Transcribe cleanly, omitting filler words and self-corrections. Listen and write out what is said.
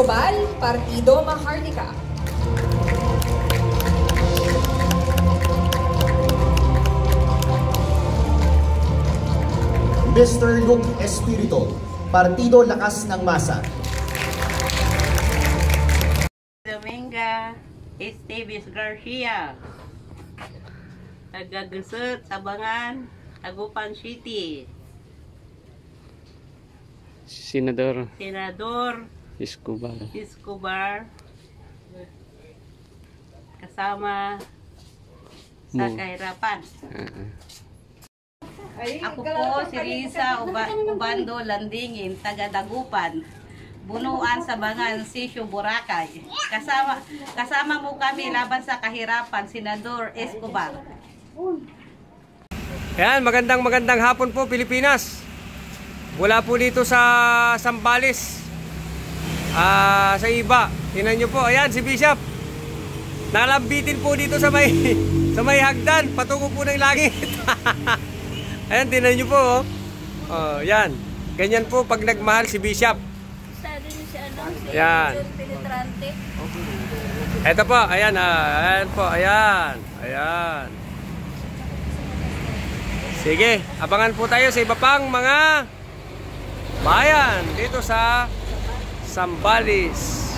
Escobar, Partido Maharlika. Mr. Luke Espirito, Partido Lakas ng Masa. Dominga Esteves Garcia, Tagagusot, Sabangan, Agupan City. Senador Escobar, kasama sa kahirapan. Ako po si Risa Ubando Landingin, taga Dagupan, Bunuan, Sabangan, Sitio, Boracay. Kasama mo kami laban sa kahirapan, Senador Escobar. Ayan, magandang hapon po Pilipinas. Wala po dito sa Zambales, sa iba. Tingnan nyo po, ayan si Bishop. Nalambitin po dito sa may hagdan, patungo po ng langit. Ayan, tingnan nyo po. Yan. Ganyan po pag nagmahal si Bishop. Ayan. Ito po, ayan. Ayan po, ayan. Ayan. Sige, abangan po tayo sa iba pang mga bayan dito sa Zambales.